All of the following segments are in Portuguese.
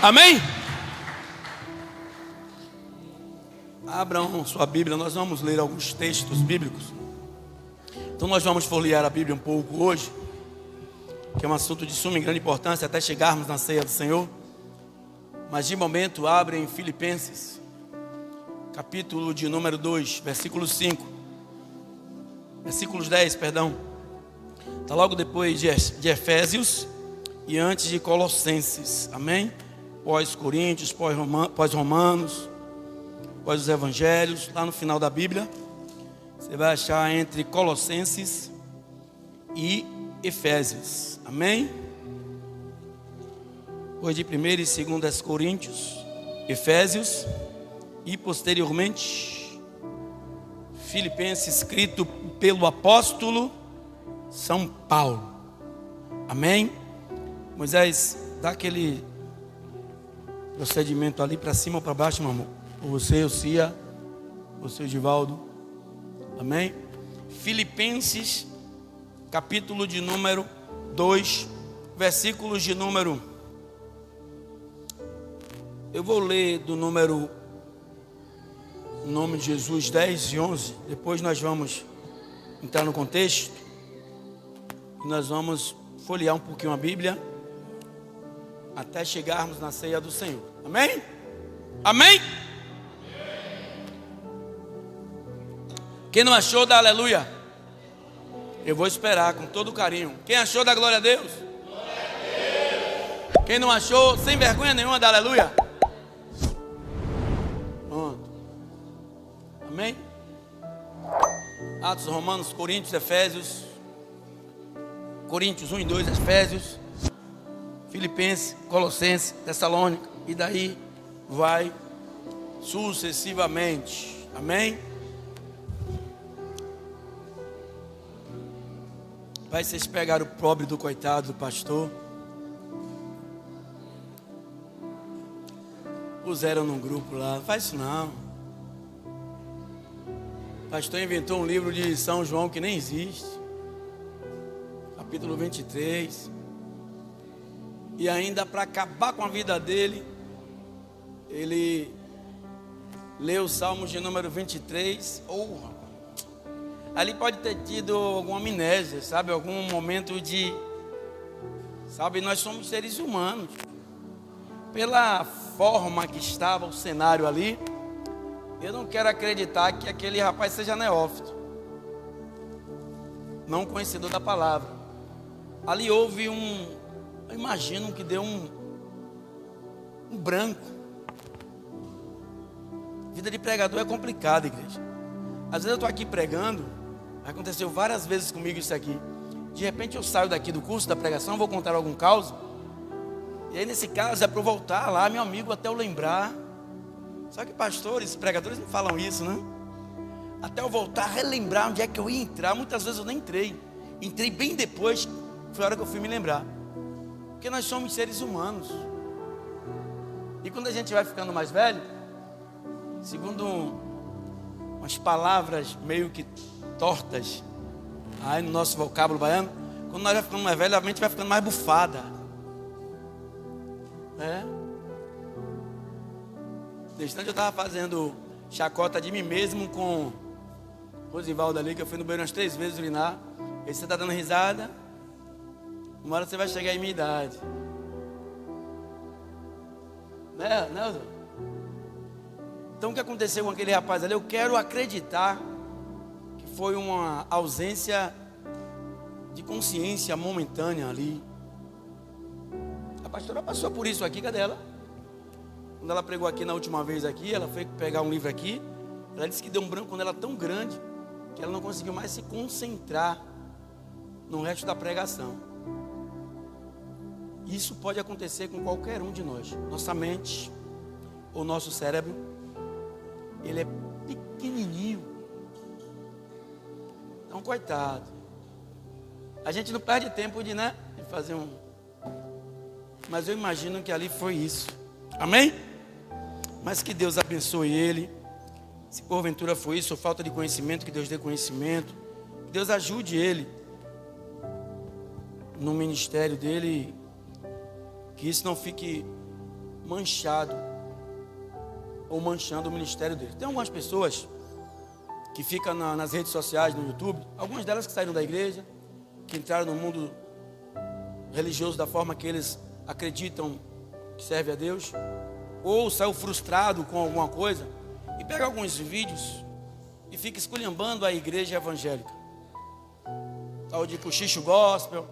Amém? Abram sua Bíblia, nós vamos ler alguns textos bíblicos. Então nós vamos folhear a Bíblia um pouco hoje, que é um assunto de suma e grande importância até chegarmos na ceia do Senhor. Mas de momento abrem Filipenses, capítulo de número 2, versículo 5. Versículos 10, perdão. Está logo depois de Efésios e antes de Colossenses. Amém? Pós-Coríntios, pós-Romanos, pós os Evangelhos. Lá no final da Bíblia você vai achar entre Colossenses e Efésios. Amém? Depois de 1 e 2 Coríntios, Efésios e posteriormente Filipenses, escrito pelo apóstolo São Paulo. Amém? Moisés, dá aquele procedimento ali para cima ou para baixo, meu amor. Você, o Cia, você, o Givaldo. Amém? Filipenses, capítulo de número 2, versículos de número... Eu vou ler do número, em nome de Jesus, 10 e 11. Depois nós vamos entrar no contexto. E nós vamos folhear um pouquinho a Bíblia até chegarmos na ceia do Senhor. Amém? Amém? Quem não achou, dá aleluia. Eu vou esperar com todo carinho. Quem achou, dá glória a Deus. Glória a Deus. Quem não achou, sem vergonha nenhuma, dá aleluia. Pronto. Amém? Atos, Romanos, Coríntios, Efésios. Coríntios 1 e 2, Efésios, Filipenses, Colossenses, Tessalônica. E daí vai sucessivamente. Amém? Vai vocês pegaram o pobre do coitado do pastor, puseram num grupo lá. Não faz isso não. O pastor inventou um livro de São João que nem existe, capítulo 23. E ainda para acabar com a vida dele, ele leu os Salmos de número 23. Ali pode ter tido alguma amnésia, sabe? Algum momento de... Sabe, nós somos seres humanos. Pela forma que estava o cenário ali, eu não quero acreditar que aquele rapaz seja neófito, não conhecedor da palavra. Ali houve eu imagino que deu um branco. Vida de pregador é complicada, igreja. Às vezes eu estou aqui pregando, aconteceu várias vezes comigo isso aqui. De repente eu saio daqui do curso da pregação, vou contar algum caos. E aí nesse caso é para eu voltar lá, meu amigo, até eu lembrar. Só que pastores, pregadores não falam isso, né? Até eu voltar, relembrar onde é que eu ia entrar. Muitas vezes eu nem entrei. Entrei bem depois, foi a hora que eu fui me lembrar. Porque nós somos seres humanos. E quando a gente vai ficando mais velho, segundo umas palavras meio que tortas aí no nosso vocábulo baiano, quando nós vai ficando mais velho, a mente vai ficando mais bufada. Nesse instante eu estava fazendo chacota de mim mesmo com o Rosivaldo ali, que eu fui no banheiro umas 3 vezes urinar. E você está dando risada, uma hora você vai chegar em minha idade. Né? Então o que aconteceu com aquele rapaz ali? Eu quero acreditar que foi uma ausência de consciência momentânea ali. A pastora passou por isso aqui, cadê ela? Quando ela pregou aqui na última vez aqui, ela foi pegar um livro aqui. Ela disse que deu um branco nela tão grande que ela não conseguiu mais se concentrar no resto da pregação. Isso pode acontecer com qualquer um de nós. Nossa mente, ou nosso cérebro, ele é pequenininho. Então, coitado. A gente não perde tempo de fazer um... Mas eu imagino que ali foi isso. Amém? Mas que Deus abençoe ele. Se porventura foi isso, ou falta de conhecimento, que Deus dê conhecimento. Que Deus ajude ele no ministério dele. Que isso não fique manchado ou manchando o ministério dele. Tem algumas pessoas que ficam nas redes sociais, no YouTube, algumas delas que saíram da igreja, que entraram no mundo religioso da forma que eles acreditam que serve a Deus, ou saiu frustrado com alguma coisa e pega alguns vídeos e fica esculhambando a igreja evangélica. Tal de cochicho gospel.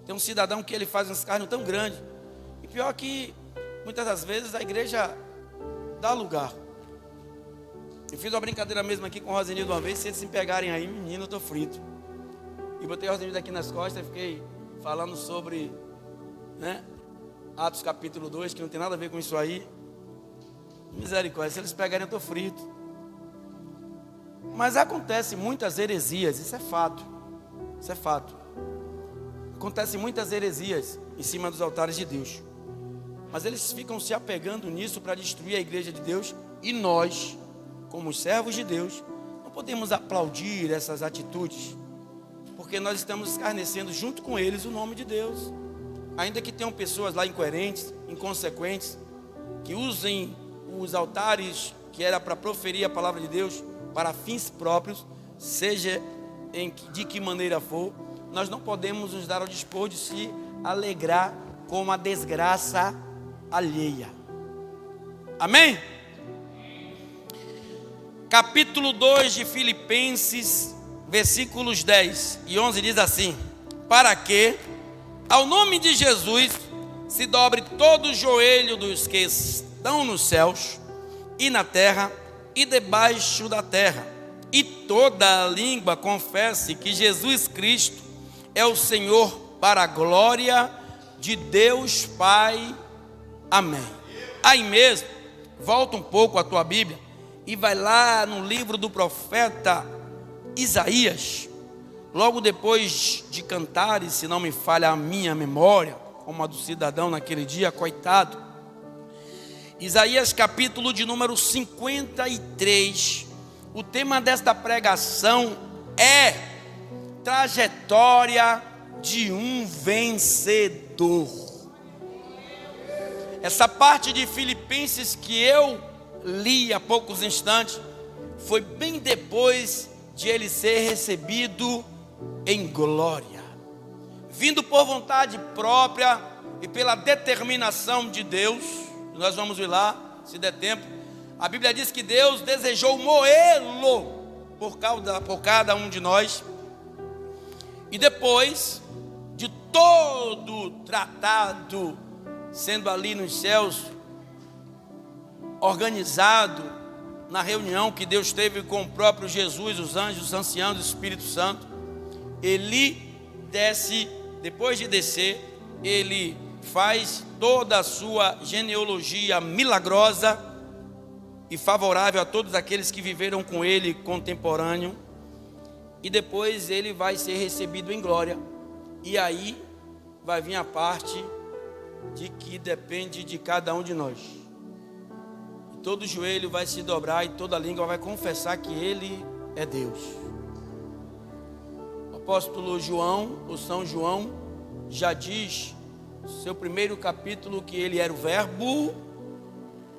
Tem um cidadão que ele faz um escárnio tão grande, e pior que muitas das vezes a igreja dá lugar. Eu fiz uma brincadeira mesmo aqui com o Rosenildo uma vez. Se eles se pegarem aí, menino, eu tô frito. E botei o Rosenildo aqui nas costas e fiquei falando sobre, Atos capítulo 2, que não tem nada a ver com isso aí. Misericórdia, se eles pegarem eu tô frito. Mas acontece muitas heresias, isso é fato. Isso é fato. Acontecem muitas heresias em cima dos altares de Deus. Mas eles ficam se apegando nisso para destruir a igreja de Deus. E nós, como servos de Deus, não podemos aplaudir essas atitudes, porque nós estamos escarnecendo junto com eles o nome de Deus. Ainda que tenham pessoas lá incoerentes, inconsequentes, que usem os altares que era para proferir a palavra de Deus para fins próprios, seja de que maneira for, nós não podemos nos dar ao dispor de se alegrar com a desgraça alheia. Amém? Capítulo 2 de Filipenses, versículos 10 e 11 diz assim: para que ao nome de Jesus se dobre todo o joelho dos que estão nos céus e na terra e debaixo da terra, e toda a língua confesse que Jesus Cristo é o Senhor, para a glória de Deus Pai. Amém. Aí mesmo, volta um pouco a tua Bíblia e vai lá no livro do profeta Isaías, logo depois de Cantares, se não me falha a minha memória, como a do cidadão naquele dia, coitado. Isaías capítulo de número 53, o tema desta pregação é trajetória de um vencedor. Essa parte de Filipenses que eu li há poucos instantes foi bem depois de ele ser recebido em glória, vindo por vontade própria e pela determinação de Deus. Nós vamos ir lá, se der tempo. A Bíblia diz que Deus desejou moê-lo por cada um de nós. E depois de todo o tratado sendo ali nos céus organizado na reunião que Deus teve com o próprio Jesus, os anjos, os anciãos, o Espírito Santo, ele desce. Depois de descer, ele faz toda a sua genealogia milagrosa e favorável a todos aqueles que viveram com ele contemporâneo. E depois ele vai ser recebido em glória. E aí vai vir a parte de que depende de cada um de nós. E todo joelho vai se dobrar e toda língua vai confessar que ele é Deus. O apóstolo João, ou São João, já diz no seu primeiro capítulo que ele era o Verbo,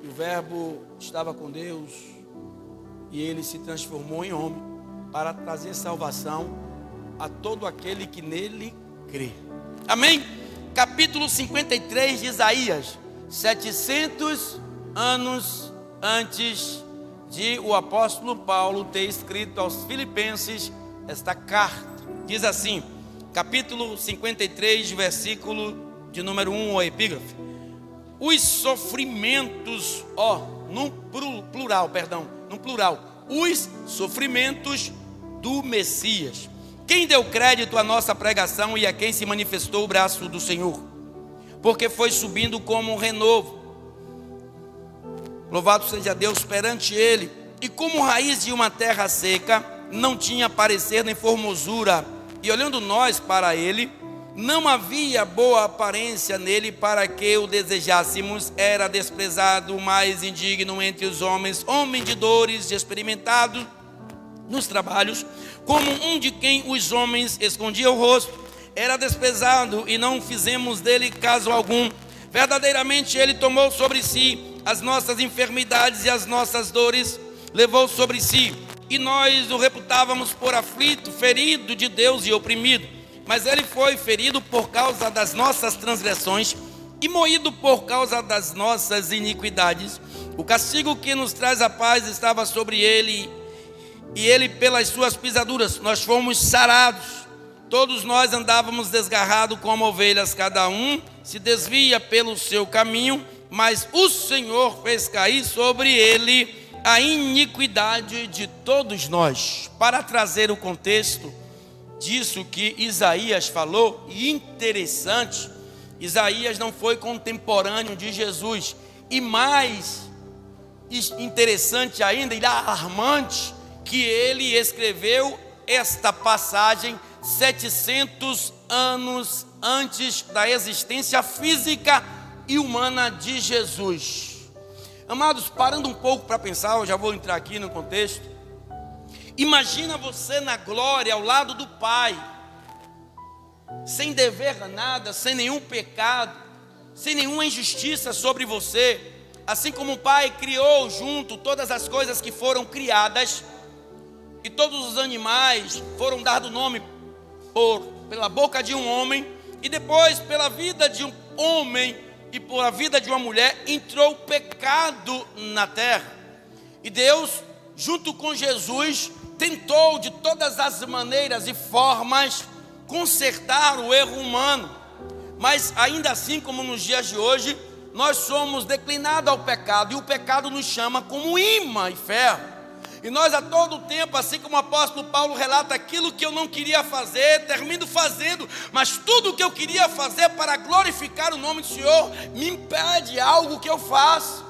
e o Verbo estava com Deus, e ele se transformou em homem para trazer salvação a todo aquele que nele crê. Amém? Capítulo 53 de Isaías, 700 anos antes de o apóstolo Paulo ter escrito aos Filipenses esta carta. Diz assim, capítulo 53, versículo de número 1, o epígrafe: os sofrimentos, no plural, os sofrimentos do Messias. Quem deu crédito à nossa pregação e a quem se manifestou o braço do Senhor? Porque foi subindo como um renovo. Louvado seja Deus perante ele. E como raiz de uma terra seca, não tinha parecer nem formosura. E olhando nós para ele, não havia boa aparência nele para que o desejássemos. Era desprezado, mais indigno entre os homens, homem de dores, experimentado nos trabalhos, como um de quem os homens escondiam o rosto. Era desprezado e não fizemos dele caso algum. Verdadeiramente Ele tomou sobre si as nossas enfermidades e as nossas dores, levou sobre si, e nós o reputávamos por aflito, ferido de Deus e oprimido. Mas Ele foi ferido por causa das nossas transgressões e moído por causa das nossas iniquidades. O castigo que nos traz a paz estava sobre Ele, e Ele, pelas suas pisaduras, nós fomos sarados. Todos nós andávamos desgarrados como ovelhas, cada um se desvia pelo seu caminho, mas o Senhor fez cair sobre Ele a iniquidade de todos nós. Para trazer o contexto disso que Isaías falou, e interessante, Isaías não foi contemporâneo de Jesus, e mais interessante ainda, e alarmante, que ele escreveu esta passagem 700 anos antes da existência física e humana de Jesus. Amados, parando um pouco para pensar, eu já vou entrar aqui no contexto. Imagina você na glória ao lado do Pai, sem dever nada, sem nenhum pecado, sem nenhuma injustiça sobre você. Assim como o Pai criou junto todas as coisas que foram criadas, e todos os animais foram dados nome pela boca de um homem, e depois pela vida de um homem e pela vida de uma mulher entrou o pecado na terra. E Deus, junto com Jesus, tentou de todas as maneiras e formas consertar o erro humano. Mas ainda assim, como nos dias de hoje, nós somos declinados ao pecado, e o pecado nos chama como imã e ferro. E nós a todo tempo, assim como o apóstolo Paulo relata, aquilo que eu não queria fazer, termino fazendo, mas tudo o que eu queria fazer para glorificar o nome do Senhor, me impede algo que eu faço.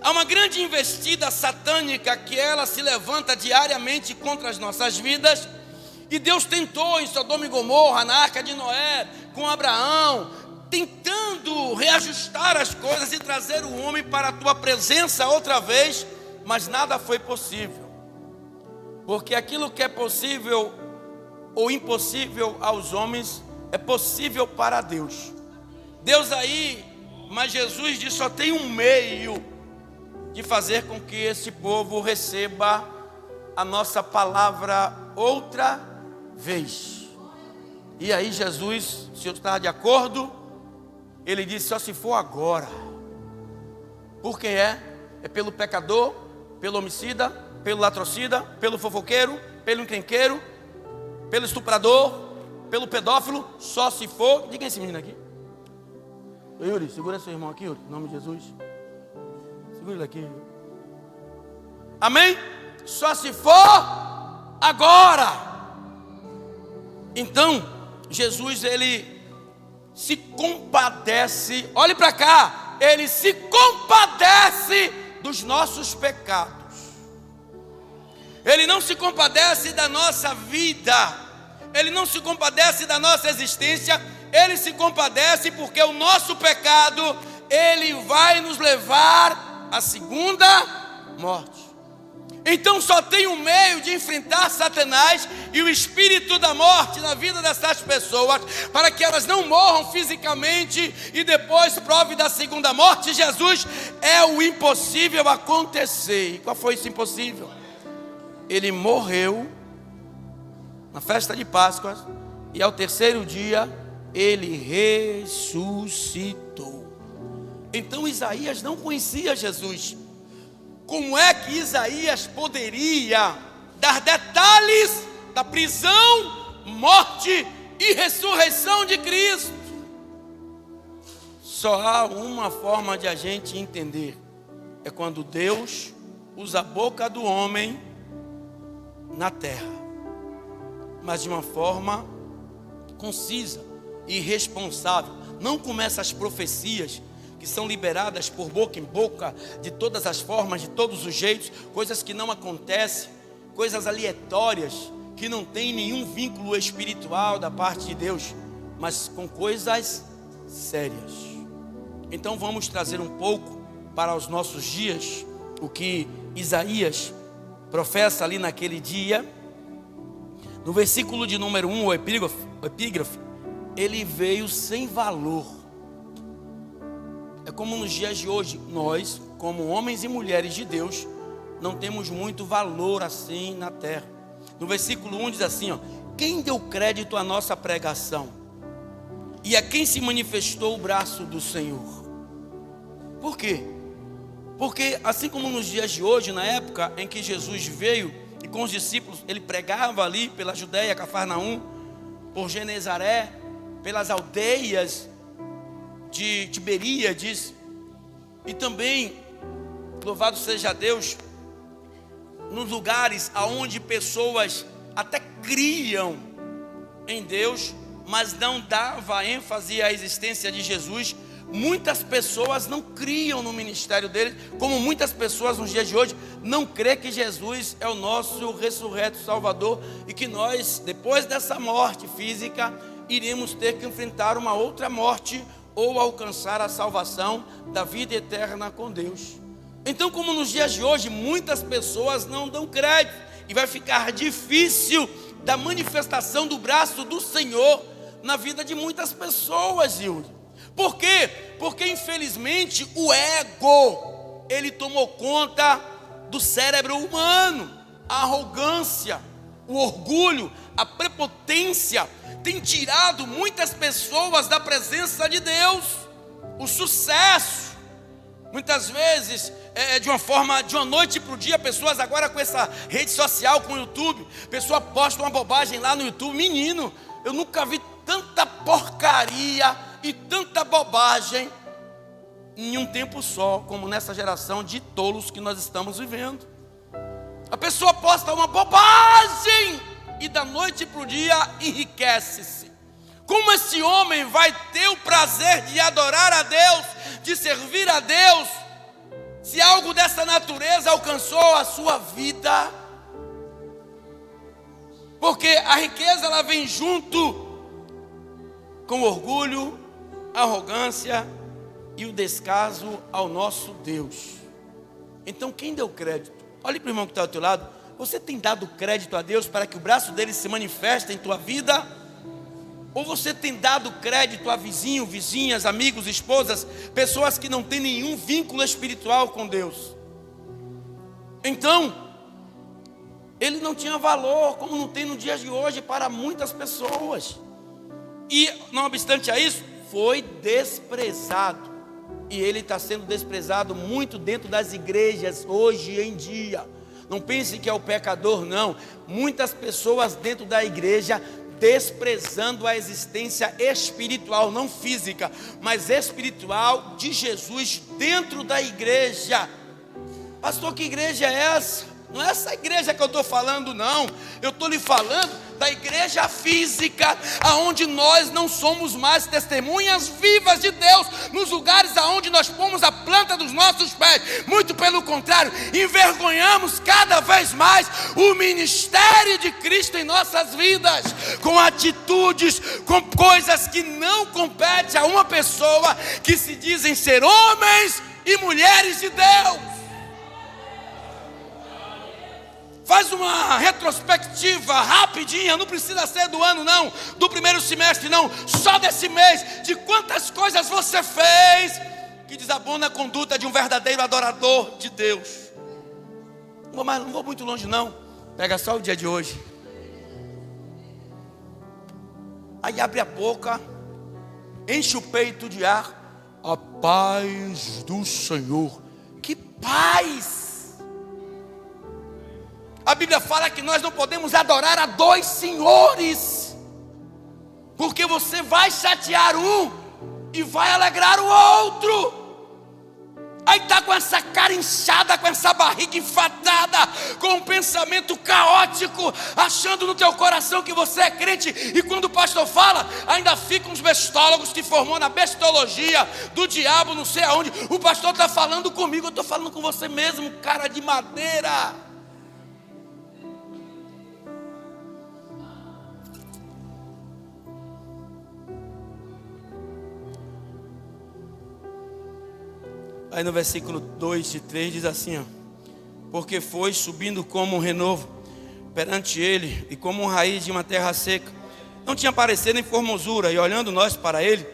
Há uma grande investida satânica que ela se levanta diariamente contra as nossas vidas, e Deus tentou em Sodoma e Gomorra, na Arca de Noé, com Abraão, tentando reajustar as coisas e trazer o homem para a tua presença outra vez, mas nada foi possível. Porque aquilo que é possível ou impossível aos homens é possível para Deus. Deus aí, mas Jesus diz, só tem um meio de fazer com que esse povo receba a nossa palavra outra vez. E aí Jesus, se eu estava de acordo, ele disse, só se for agora. Por quem é? É pelo pecador, pelo homicida, pelo latrocida, pelo fofoqueiro, pelo encrenqueiro, pelo estuprador, pelo pedófilo, só se for. Diga esse menino aqui. Ô, Yuri, segura seu irmão aqui, Yuri, em nome de Jesus. Segura ele aqui, Yuri. Amém? Só se for agora. Então, Jesus, ele se compadece, olhe para cá, ele se compadece dos nossos pecados. Ele não se compadece da nossa vida, ele não se compadece da nossa existência, ele se compadece porque o nosso pecado, ele vai nos levar à segunda morte. Então só tem um meio de enfrentar Satanás e o espírito da morte na vida dessas pessoas, para que elas não morram fisicamente e depois prove da segunda morte. Jesus é o impossível acontecer. E qual foi esse impossível? Ele morreu na festa de Páscoa e ao terceiro dia ele ressuscitou. Então Isaías não conhecia Jesus. Como é que Isaías poderia dar detalhes da prisão, morte e ressurreição de Cristo? Só há uma forma de a gente entender. É quando Deus usa a boca do homem na terra, mas de uma forma concisa e responsável. Não como essas profecias que são liberadas por boca em boca, de todas as formas, de todos os jeitos, coisas que não acontecem, coisas aleatórias, que não tem nenhum vínculo espiritual da parte de Deus, mas com coisas sérias. Então vamos trazer um pouco para os nossos dias, o que Isaías professa ali naquele dia. No versículo de número 1, o epígrafe, ele veio sem valor. É como nos dias de hoje, nós, como homens e mulheres de Deus, não temos muito valor assim na terra. No versículo 1 diz assim, ó: quem deu crédito à nossa pregação? E a quem se manifestou o braço do Senhor? Por quê? Porque assim como nos dias de hoje, na época em que Jesus veio e com os discípulos, ele pregava ali pela Judéia, Cafarnaum, por Genezaré, pelas aldeias de Tiberíades, e também, louvado seja Deus, nos lugares aonde pessoas até criam em Deus, mas não dava ênfase à existência de Jesus. Muitas pessoas não criam no ministério dele, como muitas pessoas nos dias de hoje não crê que Jesus é o nosso ressurreto Salvador e que nós, depois dessa morte física, iremos ter que enfrentar uma outra morte ou alcançar a salvação da vida eterna com Deus. Então, como nos dias de hoje, muitas pessoas não dão crédito e vai ficar difícil da manifestação do braço do Senhor na vida de muitas pessoas, Hilde. Por quê? Porque infelizmente o ego, ele tomou conta do cérebro humano. A arrogância, o orgulho, a prepotência tem tirado muitas pessoas da presença de Deus. O sucesso, muitas vezes, de uma noite para o dia, pessoas agora com essa rede social, com o YouTube, pessoa posta uma bobagem lá no YouTube. Menino, eu nunca vi tanta porcaria e tanta bobagem em um tempo só, como nessa geração de tolos que nós estamos vivendo. A pessoa posta uma bobagem e da noite para o dia enriquece-se. Como esse homem vai ter o prazer de adorar a Deus, de servir a Deus, se algo dessa natureza alcançou a sua vida? Porque a riqueza, ela vem junto com o orgulho, a arrogância e o descaso ao nosso Deus. Então, quem deu crédito? Olhe para o irmão que está ao teu lado. Você tem dado crédito a Deus para que o braço dele se manifeste em tua vida? Ou você tem dado crédito a vizinho, vizinhas, amigos, esposas, pessoas que não têm nenhum vínculo espiritual com Deus? Então, ele não tinha valor, como não tem no dia de hoje para muitas pessoas. E, não obstante a isso, foi desprezado. E ele está sendo desprezado muito dentro das igrejas hoje em dia. Não pense que é o pecador, não. Muitas pessoas dentro da igreja desprezando a existência espiritual, não física, mas espiritual de Jesus dentro da igreja. Pastor, que igreja é essa? Não é essa igreja que eu estou falando, não. Eu estou lhe falando da igreja física, aonde nós não somos mais testemunhas vivas de Deus, nos lugares aonde nós pomos a planta dos nossos pés. Muito pelo contrário, envergonhamos cada vez mais o ministério de Cristo em nossas vidas, com atitudes, com coisas que não competem a uma pessoa que se dizem ser homens e mulheres de Deus. Faz uma retrospectiva rapidinha, não precisa ser do ano não, do primeiro semestre não, só desse mês, de quantas coisas você fez que desabona a conduta de um verdadeiro adorador de Deus. Não vou muito longe não, pega só o dia de hoje. Aí abre a boca, enche o peito de ar, a paz do Senhor. Que paz! A Bíblia fala que nós não podemos adorar a dois senhores, porque você vai chatear um e vai alegrar o outro. Aí está com essa cara inchada, com essa barriga enfatada, com um pensamento caótico, achando no teu coração que você é crente. E quando o pastor fala, ainda ficam os bestólogos que formou na bestologia do diabo, não sei aonde. O pastor está falando comigo, eu estou falando com você mesmo, cara de madeira. Aí no versículo 2 e 3 diz assim, ó: porque foi subindo como um renovo perante ele, e como uma raiz de uma terra seca. Não tinha parecer nem formosura, e olhando nós para ele,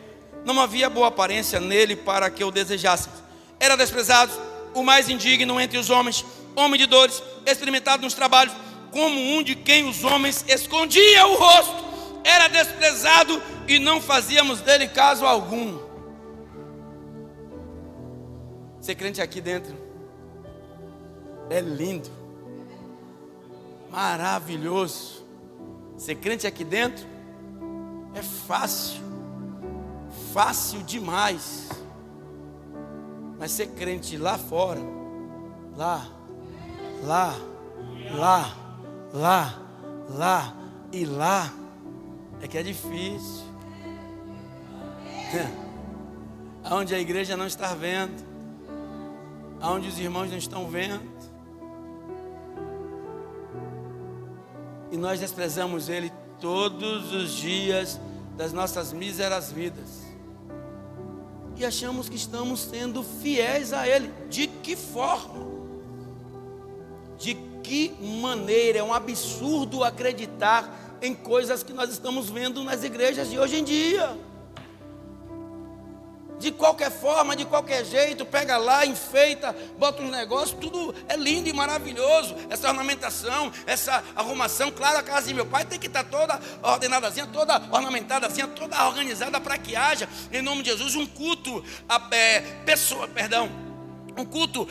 Não havia boa aparência nele para que o desejássemos. Era desprezado, o mais indigno entre os homens, homem de dores, experimentado nos trabalhos, como um de quem os homens escondiam o rosto. Era desprezado e não fazíamos dele caso algum. Ser crente aqui dentro é lindo, maravilhoso. Ser crente aqui dentro é fácil, fácil demais. Mas ser crente lá fora, lá e lá, é que é difícil. Aonde a igreja não está vendo, aonde os irmãos não estão vendo, e nós desprezamos Ele todos os dias das nossas míseras vidas, e achamos que estamos sendo fiéis a Ele. De que forma? De que maneira? É um absurdo acreditar em coisas que nós estamos vendo nas igrejas de hoje em dia. De qualquer forma, de qualquer jeito, pega lá, enfeita, bota uns negócios, tudo é lindo e maravilhoso. Essa ornamentação, essa arrumação. Claro, a casa de meu pai tem que estar toda ordenadazinha, toda ornamentadazinha, toda organizada, para que haja, em nome de Jesus, um culto um culto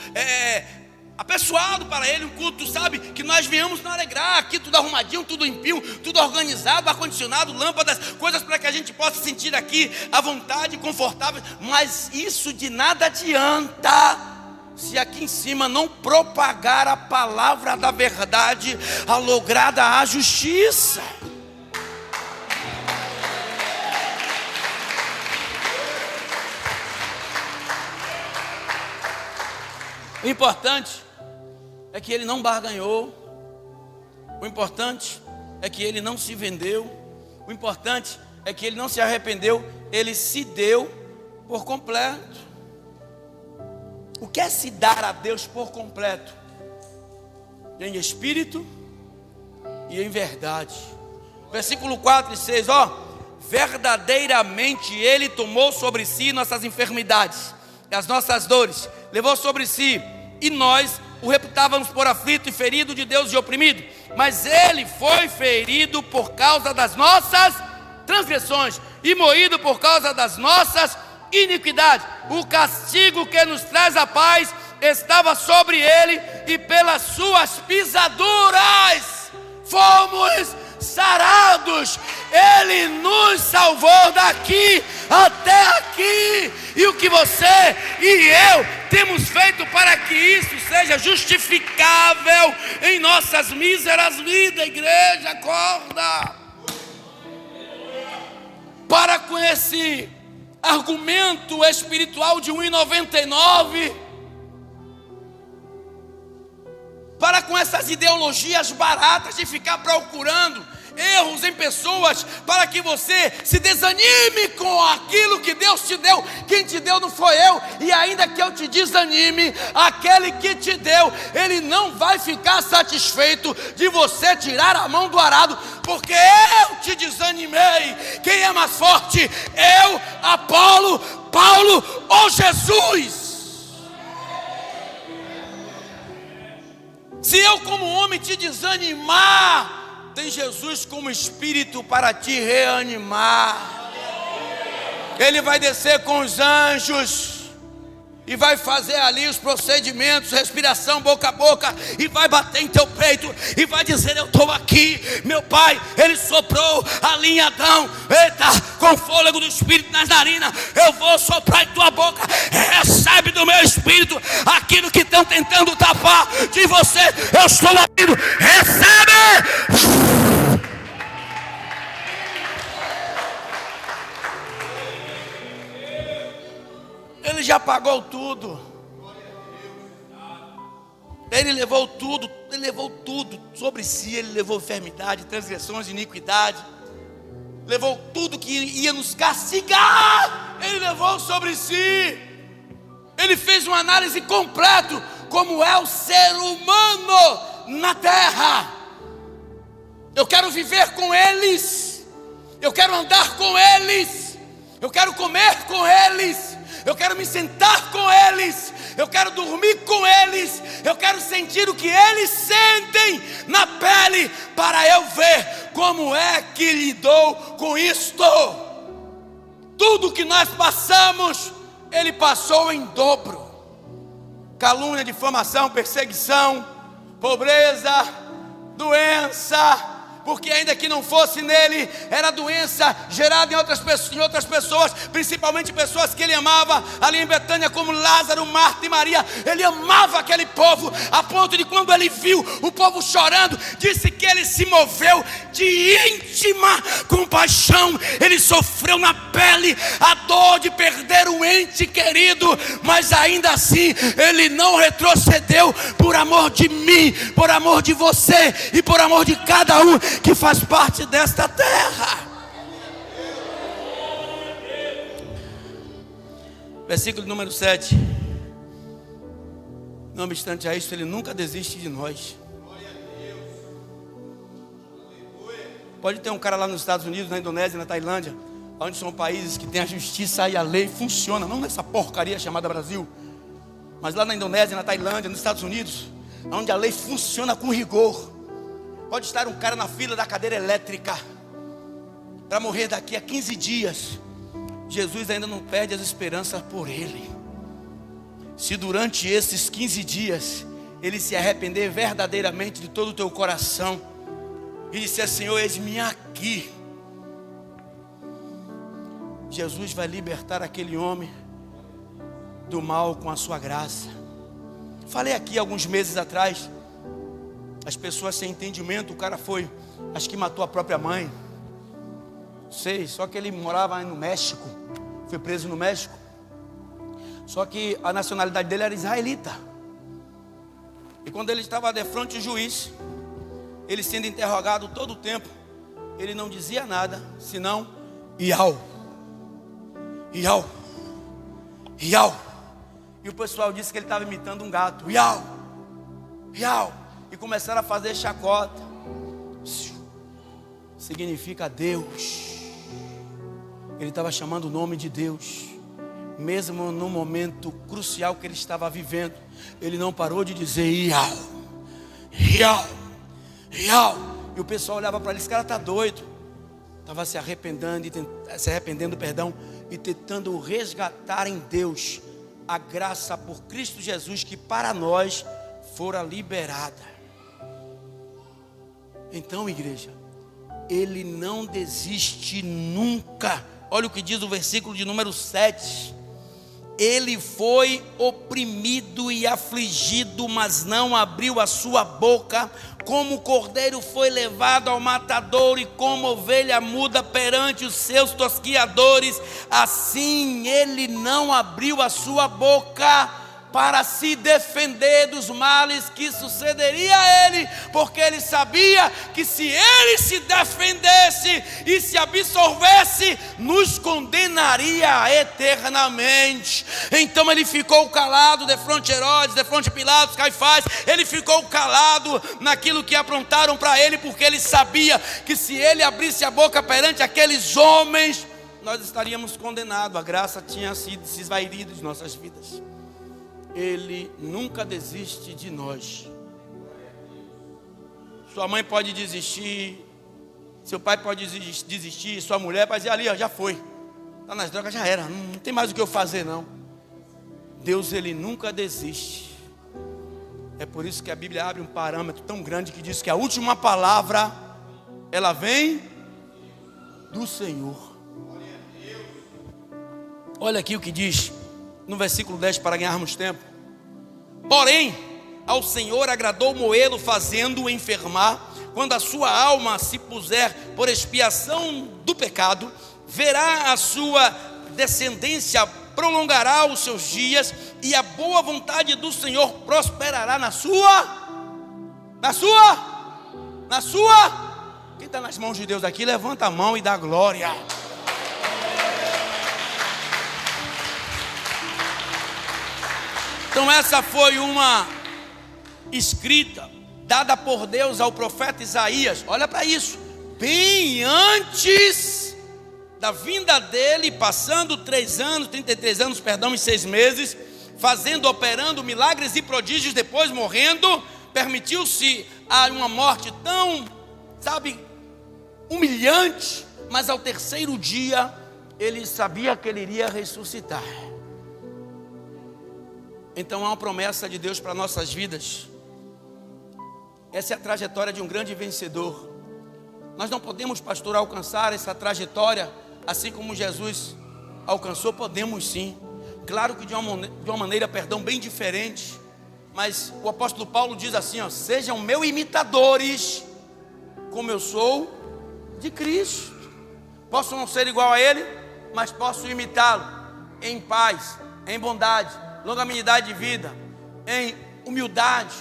apessoado para Ele, um culto, sabe, que nós venhamos nos alegrar. Aqui tudo arrumadinho, tudo limpinho, tudo organizado, ar-condicionado, lâmpadas, coisas para que a gente possa sentir aqui à vontade, confortável. Mas isso de nada adianta se aqui em cima não propagar a palavra da verdade, a lograda a justiça. O importante é que ele não barganhou. O importante é que ele não se vendeu. O importante é que ele não se arrependeu. Ele se deu por completo. O que é se dar a Deus por completo? Em espírito e em verdade. Versículo 4 e 6, verdadeiramente Ele tomou sobre si nossas enfermidades e as nossas dores, levou sobre si, e nós o reputávamos por aflito e ferido de Deus e oprimido. Mas Ele foi ferido por causa das nossas transgressões e moído por causa das nossas iniquidades. O castigo que nos traz a paz estava sobre Ele, e pelas suas pisaduras fomos sarados. Ele nos salvou daqui até aqui. E o que você e eu temos feito para que isso seja justificável em nossas míseras vidas? Igreja, acorda. Para com esse argumento espiritual de 1,99, para com essas ideologias baratas de ficar procurando erros em pessoas, para que você se desanime com aquilo que Deus te deu. Quem te deu não foi eu, e ainda que eu te desanime, aquele que te deu, Ele não vai ficar satisfeito de você tirar a mão do arado, porque eu te desanimei. Quem é mais forte? Eu, Apolo, Paulo ou Jesus? Se eu como homem te desanimar, tem Jesus como espírito para te reanimar. Ele vai descer com os anjos e vai fazer ali os procedimentos, respiração boca a boca, e vai bater em teu peito e vai dizer: eu estou aqui. Meu pai, Ele soprou ali em Adão, com o fôlego do Espírito nas narinas. Eu vou soprar em tua boca. Recebe do meu Espírito aquilo que estão tentando tapar de você. Eu estou ouvindo. Recebe. Ele já pagou tudo. Ele levou tudo sobre si. Ele levou enfermidade, transgressões, iniquidade. Levou tudo que ia nos castigar. Ele levou sobre si. Ele fez uma análise completa como é o ser humano na terra. Eu quero viver com eles. Eu quero andar com eles. Eu quero comer com eles. Eu quero me sentar com eles. Eu quero dormir com eles. Eu quero sentir o que eles sentem na pele, para eu ver como é que lidou com isto. Tudo que nós passamos, ele passou em dobro. Calúnia, difamação, perseguição, pobreza, doença. Porque ainda que não fosse nele, era doença gerada em outras pessoas, principalmente pessoas que ele amava, ali em Betânia, como Lázaro, Marta e Maria. Ele amava aquele povo, a ponto de, quando ele viu o povo chorando, disse que ele se moveu de íntima compaixão. Ele sofreu na pele a dor de perder um ente querido, mas ainda assim ele não retrocedeu, por amor de mim, por amor de você e por amor de cada um que faz parte desta terra. Versículo número 7. Não obstante a isso, ele nunca desiste de nós. Pode ter um cara lá nos Estados Unidos, na Indonésia, na Tailândia, onde são países que tem a justiça e a lei funciona, não nessa porcaria chamada Brasil, mas lá na Indonésia, na Tailândia, nos Estados Unidos, onde a lei funciona com rigor. Pode estar um cara na fila da cadeira elétrica para morrer daqui a 15 dias. Jesus ainda não perde as esperanças por ele. Se durante esses 15 dias ele se arrepender verdadeiramente de todo o teu coração e disser: Senhor, eis-me aqui, Jesus vai libertar aquele homem do mal com a sua graça. Falei aqui alguns meses atrás, as pessoas sem entendimento, o cara foi, acho que matou a própria mãe, sei, só que ele morava no México, foi preso no México, só que a nacionalidade dele era israelita. E quando ele estava de frente ao juiz, ele sendo interrogado todo o tempo, ele não dizia nada, senão Iau, Iau, Iau. E o pessoal disse que ele estava imitando um gato. Iau, Iau. E começaram a fazer chacota. Significa Deus. Ele estava chamando o nome de Deus. Mesmo no momento crucial que ele estava vivendo, ele não parou de dizer Iau, Iau, Iau. E o pessoal olhava para ele: esse cara está doido. Estava se arrependendo, e tentando resgatar em Deus a graça por Cristo Jesus, que para nós fora liberada. Então, igreja, ele não desiste nunca. Olha o que diz o versículo de número 7. Ele foi oprimido e afligido, mas não abriu a sua boca. Como o cordeiro foi levado ao matadouro, e como ovelha muda perante os seus tosquiadores, assim ele não abriu a sua boca para se defender dos males que sucederia a ele, porque ele sabia que se ele se defendesse e se absolvesse, nos condenaria eternamente. Então ele ficou calado defronte a Herodes, defronte a Pilatos, Caifás. Ele ficou calado naquilo que aprontaram para ele, porque ele sabia que se ele abrisse a boca perante aqueles homens, nós estaríamos condenados. A graça tinha sido se esvaído de nossas vidas. Ele nunca desiste de nós. Sua mãe pode desistir, seu pai pode desistir, sua mulher pode dizer: ali, ó, já foi, está nas drogas, já era, não tem mais o que eu fazer não. Deus, ele nunca desiste. É por isso que a Bíblia abre um parâmetro tão grande que diz que a última palavra, ela vem do Senhor. Olha aqui o que diz no versículo 10, para ganharmos tempo. Porém, ao Senhor agradou moê-lo, fazendo-o enfermar. Quando a sua alma se puser por expiação do pecado, verá a sua descendência, prolongará os seus dias, e a boa vontade do Senhor prosperará na sua. Quem está nas mãos de Deus aqui, levanta a mão e dá glória. Então essa foi uma escrita dada por Deus ao profeta Isaías. Olha para isso, bem antes da vinda dele, passando 33 anos, e 6 meses, fazendo, operando milagres e prodígios, depois morrendo, permitiu-se a uma morte tão, humilhante, mas ao terceiro dia, ele sabia que ele iria ressuscitar. Então há uma promessa de Deus para nossas vidas. Essa é a trajetória de um grande vencedor. Nós não podemos, pastor, alcançar essa trajetória assim como Jesus alcançou. Podemos sim, claro que de uma maneira, bem diferente. Mas o apóstolo Paulo diz assim, sejam meus imitadores, como eu sou de Cristo. Posso não ser igual a ele, mas posso imitá-lo em paz, em bondade, longanimidade de vida, em humildade,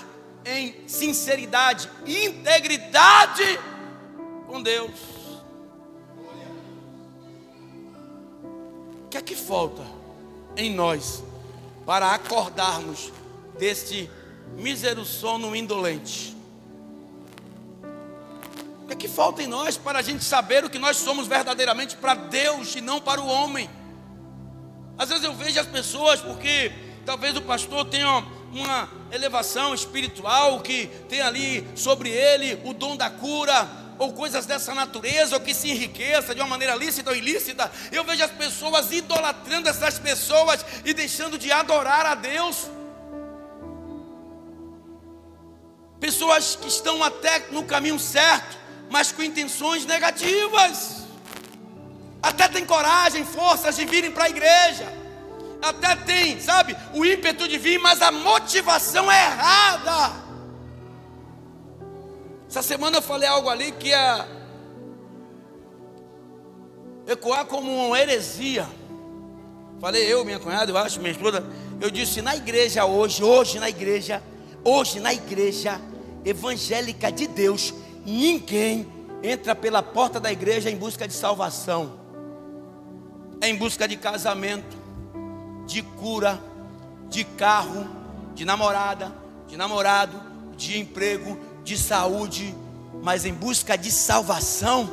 em sinceridade e integridade com Deus. O que é que falta em nós para acordarmos deste mísero sono indolente? O que é que falta em nós para a gente saber o que nós somos verdadeiramente para Deus e não para o homem? Às vezes eu vejo as pessoas, porque talvez o pastor tenha uma elevação espiritual, que tem ali sobre ele o dom da cura, ou coisas dessa natureza, ou que se enriqueça de uma maneira lícita ou ilícita. Eu vejo as pessoas idolatrando essas pessoas e deixando de adorar a Deus. Pessoas que estão até no caminho certo, mas com intenções negativas. Até tem coragem, forças de virem para a igreja. Até tem, o ímpeto de vir, mas a motivação é errada. Essa semana eu falei algo ali que ia ecoar como uma heresia. Falei eu, minha cunhada, eu acho, minha esposa. Eu disse, na igreja hoje na igreja evangélica de Deus, ninguém entra pela porta da igreja em busca de salvação. É em busca de casamento, de cura, de carro, de namorada, de namorado, de emprego, de saúde, mas em busca de salvação.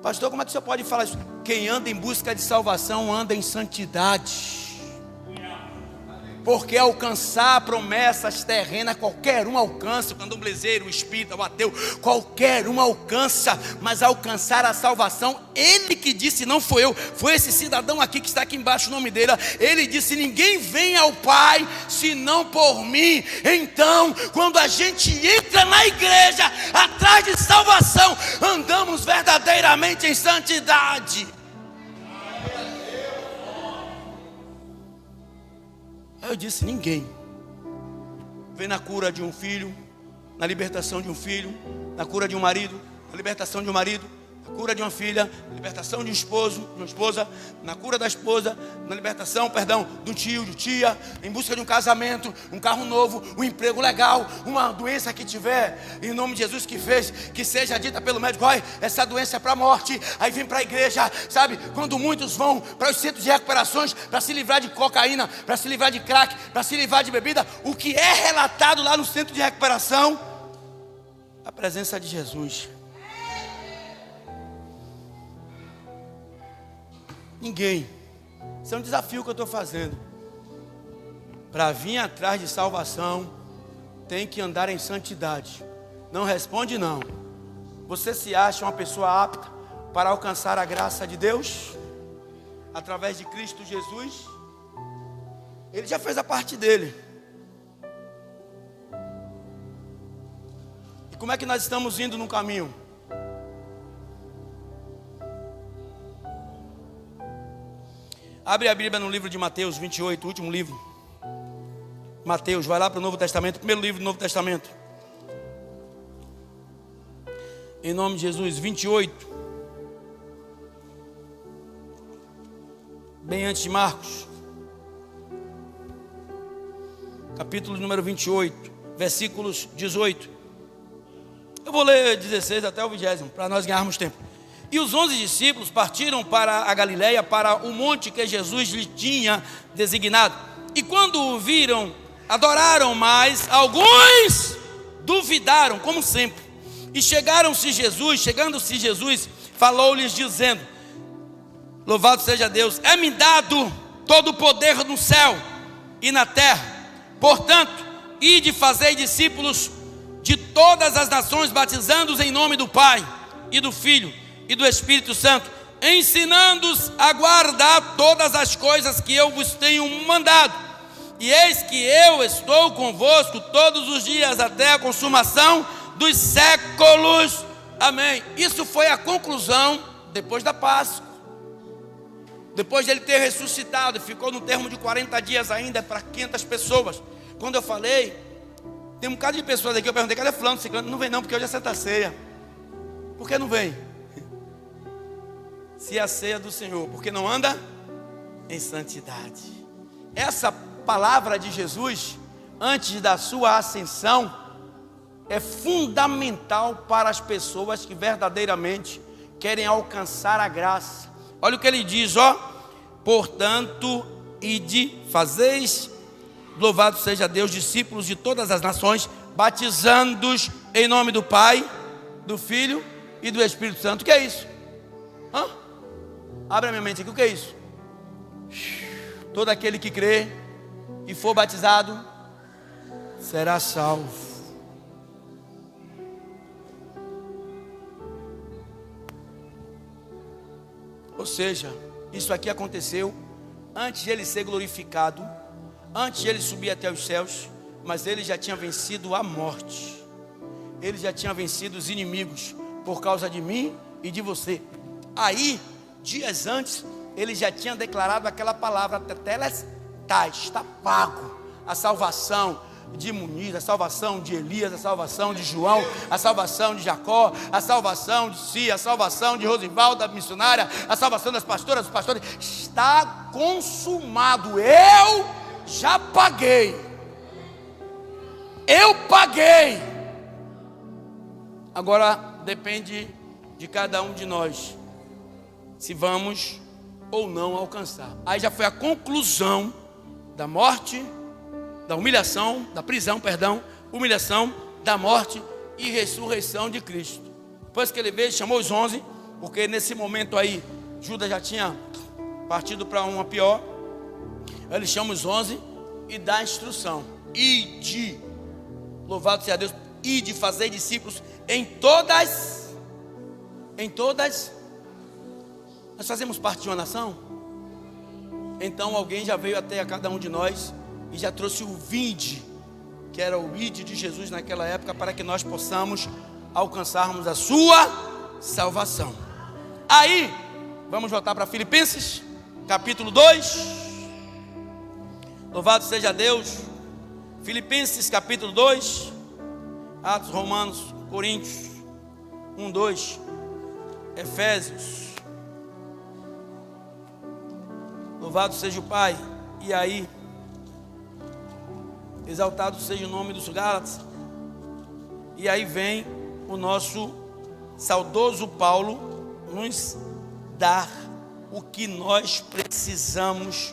Pastor, como é que você pode falar isso? Quem anda em busca de salvação anda em santidade. Porque alcançar promessas terrenas, qualquer um alcança. O candomblezeiro, o espírita, o ateu, qualquer um alcança. Mas alcançar a salvação, ele que disse, não foi eu, foi esse cidadão aqui que está aqui embaixo, o nome dele. Ele disse, ninguém vem ao Pai senão por mim. Então, quando a gente entra na igreja atrás de salvação, andamos verdadeiramente em santidade. Aí eu disse, ninguém vem na cura de um filho, na libertação de um filho, na cura de um marido, na libertação de um marido, na cura de uma filha, na libertação de um esposo, de uma esposa, na cura da esposa, na libertação, de um tio, de tia, em busca de um casamento, um carro novo, um emprego legal, uma doença que tiver, em nome de Jesus que fez, que seja dita pelo médico, olha, essa doença é para a morte. Aí vem para a igreja, quando muitos vão para os centros de recuperações, para se livrar de cocaína, para se livrar de crack, para se livrar de bebida, o que é relatado lá no centro de recuperação? A presença de Jesus. Ninguém. Isso é um desafio que eu estou fazendo. Para vir atrás de salvação, tem que andar em santidade. Não responde não. Você se acha uma pessoa apta para alcançar a graça de Deus? Através de Cristo Jesus? Ele já fez a parte dele. E como é que nós estamos indo no caminho? Abre a Bíblia no livro de Mateus 28, o último livro. Mateus, vai lá para o Novo Testamento, primeiro livro do Novo Testamento. Em nome de Jesus, 28. Bem antes de Marcos. Capítulo número 28, versículos 18. Eu vou ler 16 até o 20, para nós ganharmos tempo. E os 11 discípulos partiram para a Galileia, para o monte que Jesus lhe tinha designado. E quando o viram, adoraram, mas alguns duvidaram, como sempre. E chegando-se Jesus, falou-lhes dizendo: louvado seja Deus, é-me dado todo o poder no céu e na terra. Portanto, ide fazei discípulos de todas as nações, batizando-os em nome do Pai, e do Filho, e do Espírito Santo, ensinando-os a guardar todas as coisas que eu vos tenho mandado. E eis que eu estou convosco todos os dias, até a consumação dos séculos. Amém. Isso foi a conclusão depois da Páscoa. Depois de ele ter ressuscitado, ficou no termo de 40 dias ainda para 500 pessoas. Quando eu falei, tem um bocado de pessoas aqui, eu perguntei: cadê fulano, ciclano? Não vem não, porque hoje é Santa Ceia. Por que não vem? Se é a ceia do Senhor, porque não anda em santidade. Essa palavra de Jesus, antes da sua ascensão, é fundamental para as pessoas que verdadeiramente querem alcançar a graça. Olha o que ele diz, ó: portanto, ide, fazeis, louvado seja Deus, discípulos de todas as nações, batizando-os em nome do Pai, do Filho e do Espírito Santo. O que é isso? Abre a minha mente aqui, o que é isso? Todo aquele que crê e for batizado será salvo. Ou seja, isso aqui aconteceu antes de ele ser glorificado, antes de ele subir até os céus, mas ele já tinha vencido a morte, ele já tinha vencido os inimigos por causa de mim e de você. Aí, dias antes, ele já tinha declarado aquela palavra: tetelestai, está pago. A salvação de Muniz, a salvação de Elias, a salvação de João, a salvação de Jacó, a salvação de Cia, a salvação de Rosivaldo, da missionária, a salvação das pastoras, dos pastores, está consumado. Eu já paguei. Eu paguei. Agora depende de cada um de nós se vamos ou não alcançar. Aí já foi a conclusão da morte, da humilhação, da prisão, humilhação, da morte e ressurreição de Cristo. Depois que ele veio, chamou os 11, porque nesse momento aí Judas já tinha partido para uma pior. Ele chama os 11 e dá a instrução: ide, louvado seja Deus, ide fazer discípulos em todas. Nós fazemos parte de uma nação. Então alguém já veio até a cada um de nós e já trouxe o vinde, que era o ide de Jesus naquela época, para que nós possamos alcançarmos a sua salvação. Aí, vamos voltar para Filipenses, capítulo 2. Louvado seja Deus. Filipenses, capítulo 2. Atos, Romanos, Coríntios 1, 2. Efésios. Louvado seja o Pai. E aí, exaltado seja o nome dos Gálatas. E aí vem o nosso saudoso Paulo nos dar o que nós precisamos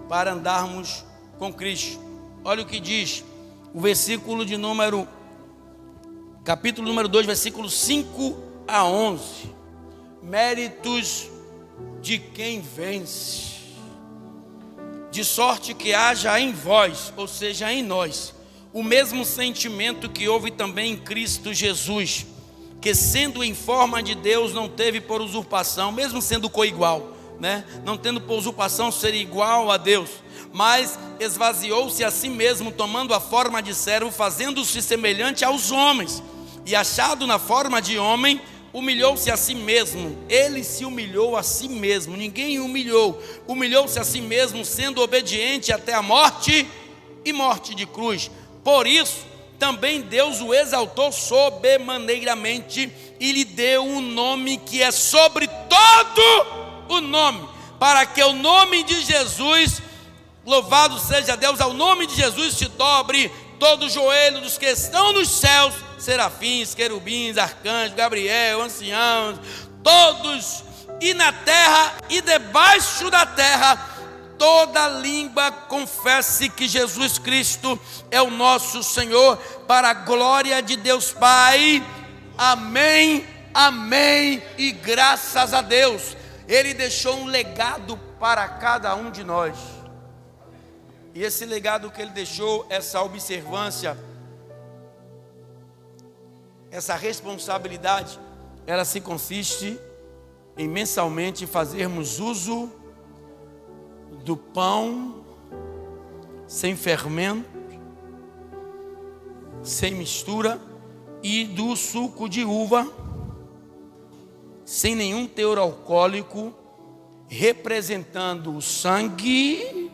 para andarmos com Cristo. Olha o que diz o versículo de número, capítulo número 2, versículos 5 a 11. Méritos de quem vence. De sorte que haja em vós, ou seja, em nós, o mesmo sentimento que houve também em Cristo Jesus, que sendo em forma de Deus, não teve por usurpação, mesmo sendo coigual, não tendo por usurpação ser igual a Deus, mas esvaziou-se a si mesmo, tomando a forma de servo, fazendo-se semelhante aos homens, e achado na forma de homem, humilhou-se a si mesmo. Ele se humilhou a si mesmo, ninguém o humilhou. Humilhou-se a si mesmo, sendo obediente até a morte e morte de cruz. Por isso também Deus o exaltou sobremaneiramente e lhe deu um nome que é sobre todo o nome, para que o nome de Jesus, louvado seja Deus, ao nome de Jesus se dobre todo o joelho dos que estão nos céus, serafins, querubins, arcanjos, Gabriel, anciãos, todos, e na terra e debaixo da terra, toda língua confesse que Jesus Cristo é o nosso Senhor, para a glória de Deus Pai. Amém, amém e graças a Deus. Ele deixou um legado para cada um de nós. E esse legado que ele deixou, essa observância, essa responsabilidade, ela se consiste em mensalmente fazermos uso do pão sem fermento, sem mistura, e do suco de uva sem nenhum teor alcoólico, representando o sangue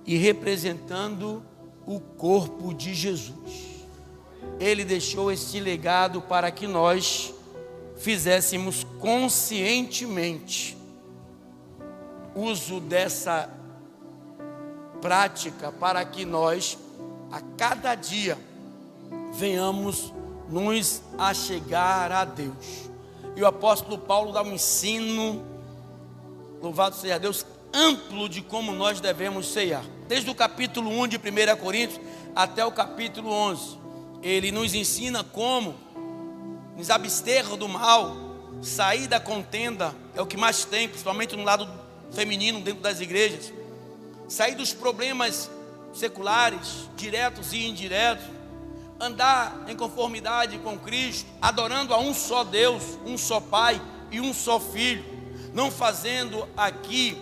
e representando o corpo de Jesus. Ele deixou este legado para que nós fizéssemos conscientemente uso dessa prática, para que nós, a cada dia, venhamos nos achegar a Deus. E o apóstolo Paulo dá um ensino, louvado seja Deus, amplo de como nós devemos ceiar. Desde o capítulo 1 de 1 Coríntios até o capítulo 11. Ele nos ensina como nos abster do mal, sair da contenda, é o que mais tem, principalmente no lado feminino dentro das igrejas. Sair dos problemas seculares, diretos e indiretos. Andar em conformidade com Cristo, adorando a um só Deus, um só Pai e um só Filho, não fazendo aqui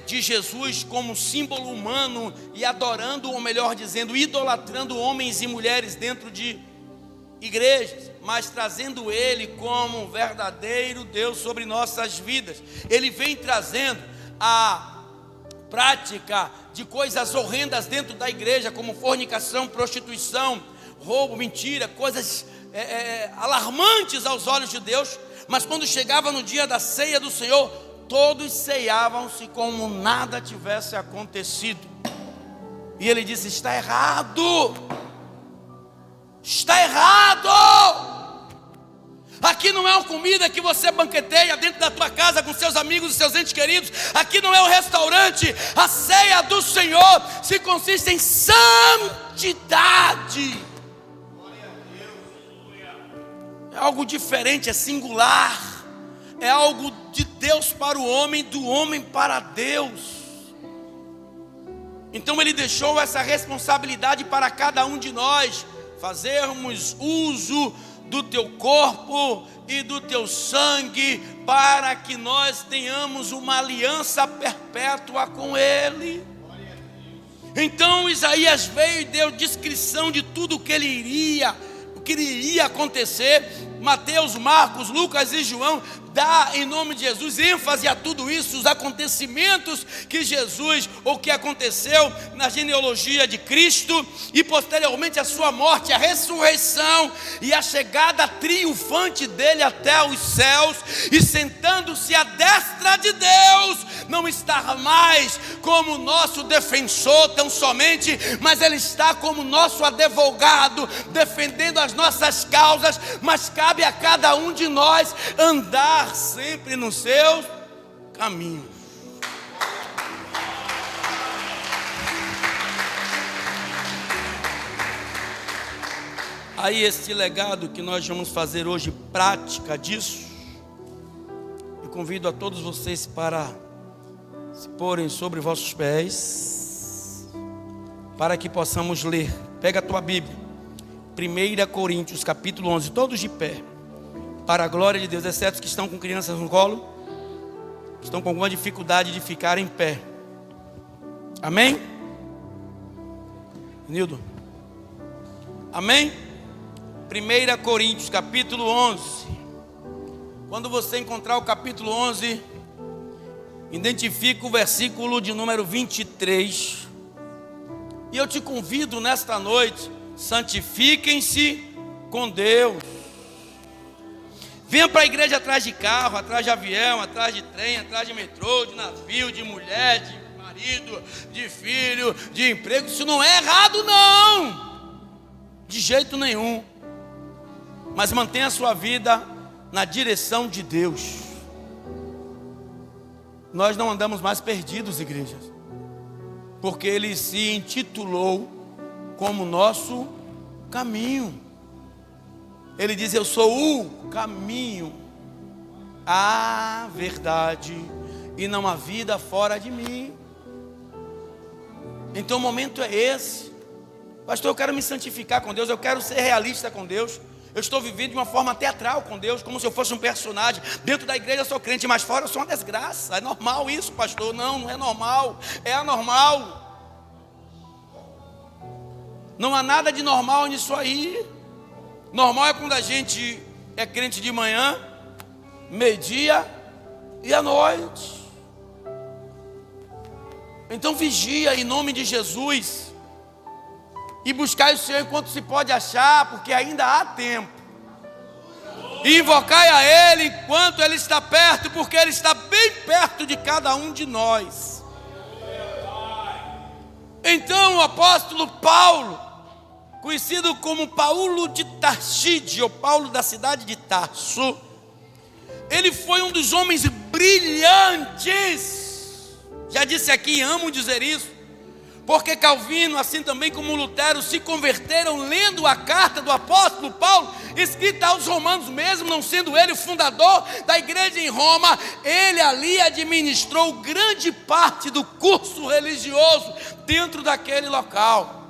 de Jesus como símbolo humano e adorando, ou melhor dizendo, idolatrando homens e mulheres dentro de igrejas, mas trazendo Ele como um verdadeiro Deus sobre nossas vidas. Ele vem trazendo a prática de coisas horrendas dentro da igreja, como fornicação, prostituição, roubo, mentira, coisas alarmantes aos olhos de Deus. Mas quando chegava no dia da ceia do Senhor, todos ceiavam-se como nada tivesse acontecido. E ele disse: está errado, está errado. Aqui não é uma comida que você banqueteia dentro da tua casa com seus amigos e seus entes queridos. Aqui não é um restaurante. A ceia do Senhor se consiste em santidade. É algo diferente, é singular. É algo de Deus para o homem, do homem para Deus. Então ele deixou essa responsabilidade para cada um de nós, fazermos uso do teu corpo e do teu sangue, para que nós tenhamos uma aliança perpétua com Ele. Então Isaías veio e deu descrição de tudo o que iria acontecer. Mateus, Marcos, Lucas e João dá em nome de Jesus ênfase a tudo isso, os acontecimentos que Jesus, ou que aconteceu na genealogia de Cristo, e posteriormente a sua morte, a ressurreição e a chegada triunfante dele até os céus, e sentando-se à destra de Deus, não está mais como nosso defensor tão somente, mas ele está como nosso advogado, defendendo as nossas causas. Mas cabe a cada um de nós andar sempre nos seus caminhos. Aí este legado que nós vamos fazer hoje, prática disso, eu convido a todos vocês para se porem sobre vossos pés, para que possamos ler. Pega a tua Bíblia, 1 Coríntios capítulo 11, todos de pé, para a glória de Deus, exceto os que estão com crianças no colo, estão com alguma dificuldade de ficar em pé. Amém? Nildo? Amém? 1 Coríntios capítulo 11. Quando você encontrar o capítulo 11, identifica o versículo de número 23. E eu te convido nesta noite, santifiquem-se com Deus. Venha para a igreja atrás de carro, atrás de avião, atrás de trem, atrás de metrô, de navio, de mulher, de marido, de filho, de emprego. Isso não é errado, não, de jeito nenhum. Mas mantenha a sua vida na direção de Deus. Nós não andamos mais perdidos, igrejas, porque Ele se intitulou como nosso caminho. Ele diz: eu sou o caminho, a verdade, e não há vida fora de mim. Então o momento é esse. Pastor, eu quero me santificar com Deus, eu quero ser realista com Deus. Eu estou vivendo de uma forma teatral com Deus, como se eu fosse um personagem. Dentro da igreja eu sou crente, mas fora eu sou uma desgraça. É normal isso, pastor? Não, não é normal, é anormal. Não há nada de normal nisso aí. Normal é quando a gente é crente de manhã, meio-dia e à noite. Então vigia em nome de Jesus. E buscai o Senhor enquanto se pode achar, porque ainda há tempo. E invocai a Ele enquanto Ele está perto, porque Ele está bem perto de cada um de nós. Então o apóstolo Paulo, conhecido como Paulo de Tarside, ou Paulo da cidade de Tarso, ele foi um dos homens brilhantes. Já disse aqui, amo dizer isso, porque Calvino, assim também como Lutero, se converteram lendo a carta do apóstolo Paulo, escrita aos romanos, mesmo não sendo ele o fundador da igreja em Roma. Ele ali administrou grande parte do curso religioso dentro daquele local.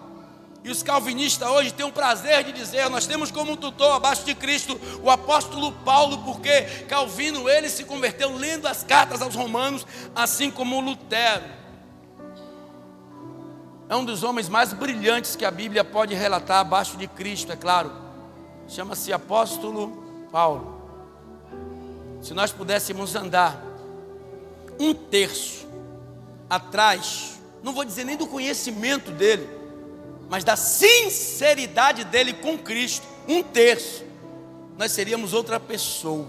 E os calvinistas hoje têm o prazer de dizer: nós temos como tutor abaixo de Cristo o apóstolo Paulo, porque Calvino, ele se converteu lendo as cartas aos romanos, assim como Lutero. É um dos homens mais brilhantes que a Bíblia pode relatar abaixo de Cristo, é claro. Chama-se apóstolo Paulo. Se nós pudéssemos andar um terço atrás, não vou dizer nem do conhecimento dele, mas da sinceridade dele com Cristo, um terço, nós seríamos outra pessoa.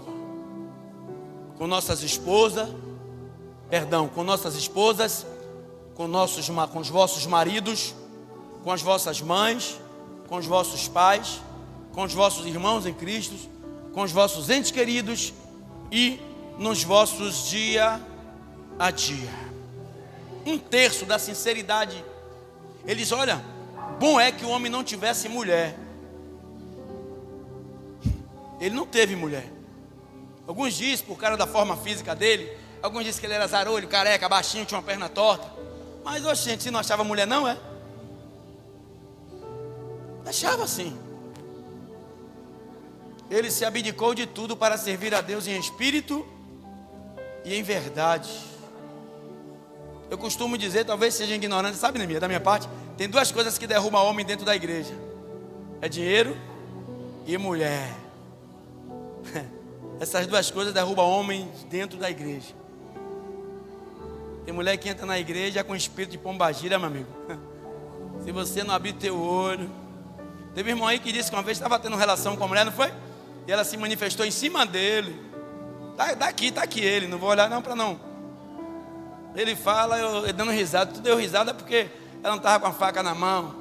Com nossas esposas, com os vossos maridos, com as vossas mães, com os vossos pais, com os vossos irmãos em Cristo, com os vossos entes queridos e nos vossos dia a dia. Um terço da sinceridade. Ele diz: olha, bom é que o homem não tivesse mulher. Ele não teve mulher. Alguns dizem por causa da forma física dele, alguns dizem que ele era zarolho, careca, baixinho, tinha uma perna torta. Mas, gente, se não achava mulher, não é? Achava sim. Ele se abdicou de tudo para servir a Deus em espírito e em verdade. Eu costumo dizer, talvez seja ignorante, sabe, da minha parte, tem duas coisas que derrubam homem dentro da igreja: é dinheiro e mulher. Essas duas coisas derrubam homem dentro da igreja. Tem mulher que entra na igreja com espírito de pombagira, meu amigo. Se você não abrir teu olho. Teve um irmão aí que disse que uma vez estava tendo relação com a mulher, não foi? E ela se manifestou em cima dele. Tá aqui ele, não vou olhar não para não. Ele fala, eu dando risada, tu deu risada porque ela não estava com a faca na mão.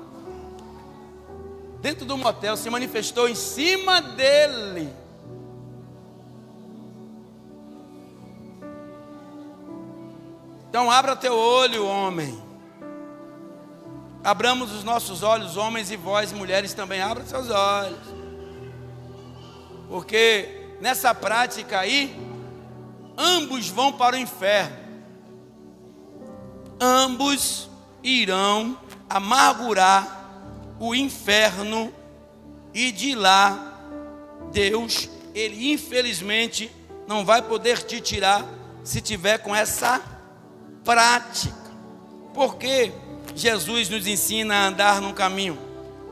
Dentro do motel, se manifestou em cima dele. Então abra teu olho, homem. Abramos os nossos olhos, homens, e vós, mulheres, também abra seus olhos. Porque nessa prática aí, ambos vão para o inferno. Ambos irão amargurar o inferno, e de lá Deus, Ele infelizmente não vai poder te tirar se tiver com essa prática. Porque Jesus nos ensina a andar num caminho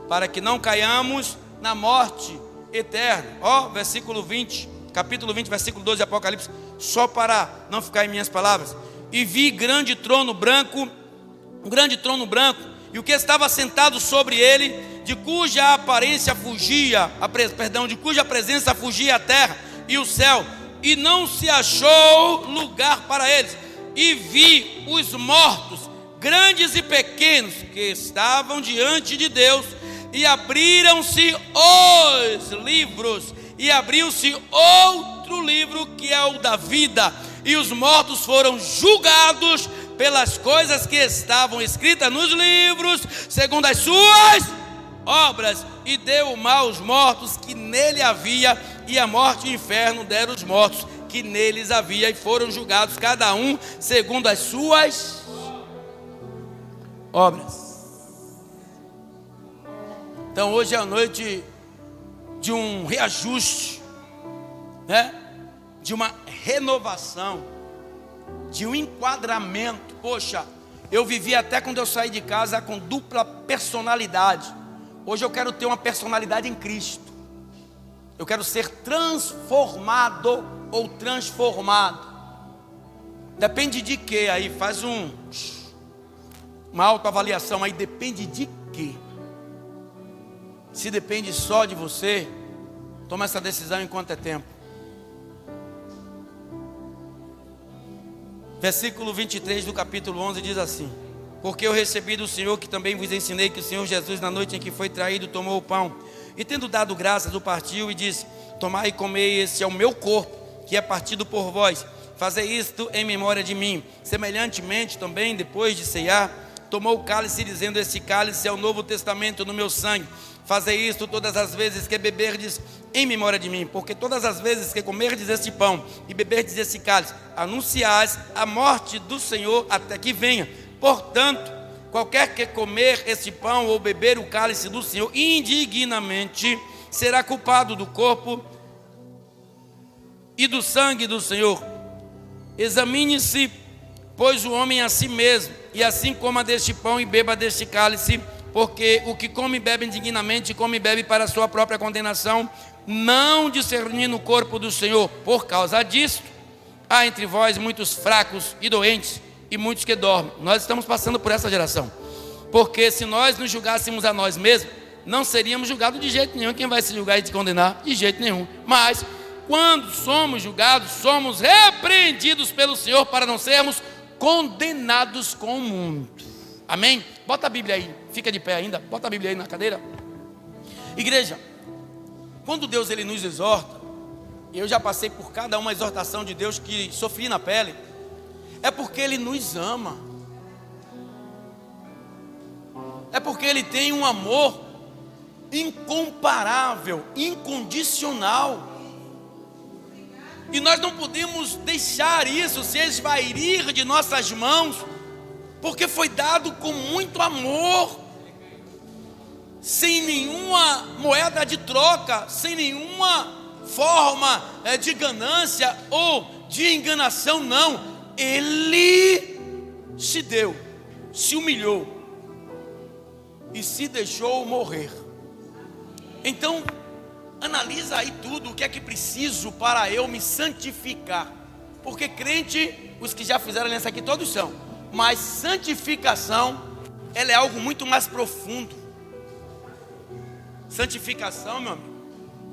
para que não caiamos na morte eterna. Ó, versículo 20, capítulo 20, versículo 12 de Apocalipse, só para não ficar em minhas palavras. E vi um grande trono branco, e o que estava sentado sobre ele, de cuja presença fugia a terra e o céu, e não se achou lugar para eles. E vi os mortos, grandes e pequenos, que estavam diante de Deus, e abriram-se os livros, e abriu-se outro livro, que é o da vida, e os mortos foram julgados pelas coisas que estavam escritas nos livros, segundo as suas obras, e deu o mal aos mortos que nele havia, e a morte e o inferno deram os mortos que neles havia, e foram julgados cada um segundo as suas obras. Então hoje é a noite de um reajuste, né? De uma renovação, de um enquadramento. Poxa, eu vivi até quando eu saí de casa com dupla personalidade. Hoje eu quero ter uma personalidade em Cristo. Eu quero ser transformado ou transformado. Depende de quê? Aí faz uma autoavaliação aí, depende de quê? Se depende só de você, toma essa decisão enquanto é tempo. Versículo 23 do capítulo 11 diz assim: porque eu recebi do Senhor, que também vos ensinei, que o Senhor Jesus, na noite em que foi traído, tomou o pão, e tendo dado graças, o partiu e disse: tomai e comei, este é o meu corpo, que é partido por vós, fazei isto em memória de mim. Semelhantemente também, depois de ceiar, tomou o cálice, dizendo: este cálice é o novo testamento no meu sangue. Fazei isto todas as vezes que beberdes em memória de mim, porque todas as vezes que comerdes este pão e beberdes este cálice, anunciais a morte do Senhor até que venha. Portanto, qualquer que comer este pão ou beber o cálice do Senhor indignamente, será culpado do corpo e do sangue do Senhor. Examine-se, pois, o homem a si mesmo, e assim coma deste pão e beba deste cálice. Porque o que come e bebe indignamente, come e bebe para a sua própria condenação, não discernindo o corpo do Senhor. Por causa disto, há entre vós muitos fracos e doentes, e muitos que dormem. Nós estamos passando por essa geração. Porque se nós nos julgássemos a nós mesmos, não seríamos julgados de jeito nenhum. Quem vai se julgar e te condenar? De jeito nenhum. Mas, quando somos julgados, somos repreendidos pelo Senhor, para não sermos condenados com o mundo. Amém? Bota a Bíblia aí, fica de pé ainda, bota a Bíblia aí na cadeira. Igreja, quando Deus ele nos exorta, eu já passei por cada uma exortação de Deus que sofri na pele, é porque Ele nos ama, é porque Ele tem um amor incomparável, incondicional, e nós não podemos deixar isso se esvair de nossas mãos, porque foi dado com muito amor, sem nenhuma moeda de troca, sem nenhuma forma de ganância ou de enganação, não. Ele se deu, se humilhou e se deixou morrer. Então, analisa aí tudo, o que é que preciso para eu me santificar, porque crente, os que já fizeram aliança aqui todos são. Mas santificação, ela é algo muito mais profundo. Santificação, meu amigo,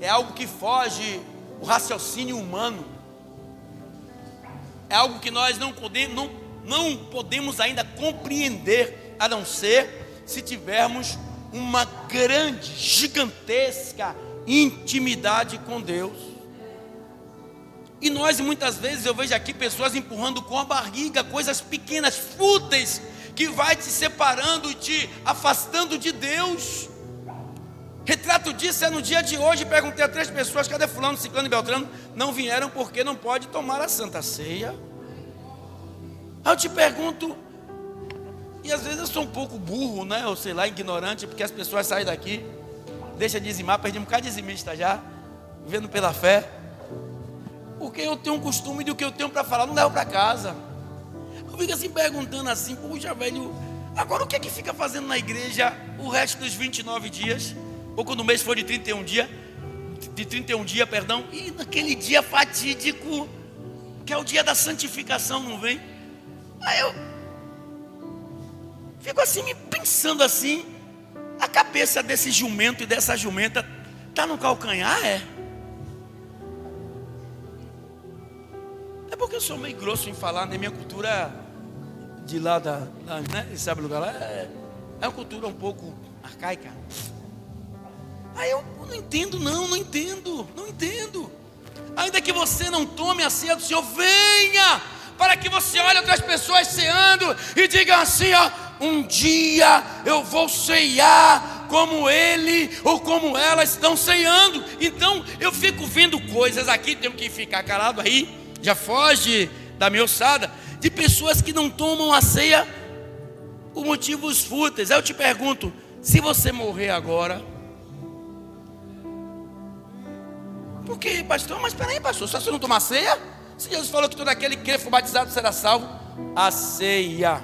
é algo que foge o raciocínio humano. É algo que nós não podemos ainda compreender, a não ser se tivermos uma grande, gigantesca intimidade com Deus. E nós muitas vezes, eu vejo aqui pessoas empurrando com a barriga coisas pequenas, fúteis, que vai te separando e te afastando de Deus. Retrato disso é no dia de hoje. Perguntei a 3 pessoas: cadê fulano, ciclano e beltrano? Não vieram porque não pode tomar a Santa Ceia. Aí eu te pergunto, e às vezes eu sou um pouco burro, né? Ou sei lá, ignorante, porque as pessoas saem daqui, deixa de dizimar, perdi um bocado de dizimista já, vivendo pela fé. Porque eu tenho um costume do que eu tenho para falar, não levo para casa. Eu fico assim perguntando assim: puxa, velho, agora o que é que fica fazendo na igreja o resto dos 29 dias? Ou quando o mês for de 31 dias, e naquele dia fatídico, que é o dia da santificação, não vem? Aí eu fico assim, me pensando assim, a cabeça desse jumento e dessa jumenta está no calcanhar, é? É porque eu sou meio grosso em falar, né? Minha cultura de lá né? Sabe o lugar lá? É uma cultura um pouco arcaica. Aí eu não entendo, não entendo. Ainda que você não tome a ceia do Senhor, venha, para que você olhe outras pessoas ceando e diga assim: ó, um dia eu vou ceiar como ele ou como ela estão ceando. Então eu fico vendo coisas aqui, tenho que ficar calado aí, já foge da minha ossada, de pessoas que não tomam a ceia por motivos fúteis. Aí eu te pergunto, se você morrer agora, por que, pastor? Mas peraí, pastor, se você não tomar ceia, se Jesus falou que todo aquele que for batizado será salvo, a ceia,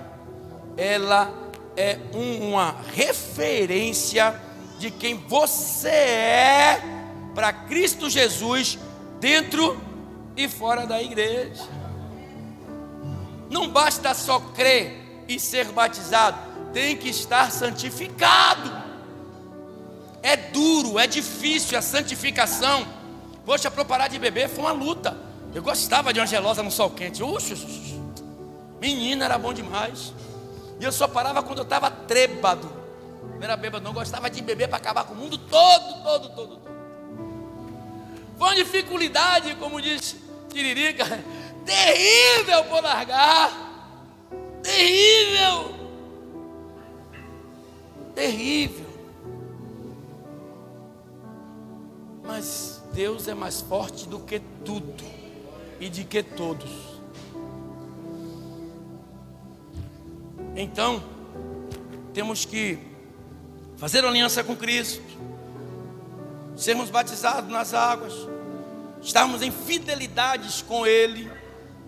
ela é uma referência de quem você é para Cristo Jesus, dentro e fora da igreja. Não basta só crer e ser batizado, tem que estar santificado. É duro, é difícil a santificação. Poxa, para eu parar de beber foi uma luta. Eu gostava de uma gelosa no sol quente. Menina, era bom demais. E eu só parava quando eu estava trêbado. Não era bêbado, não. Gostava de beber para acabar com o mundo todo. Foi uma dificuldade, como diz Tiririca, terrível por largar. Terrível. Mas Deus é mais forte do que tudo e de que todos. Então, temos que fazer aliança com Cristo, sermos batizados nas águas, estarmos em fidelidades com Ele,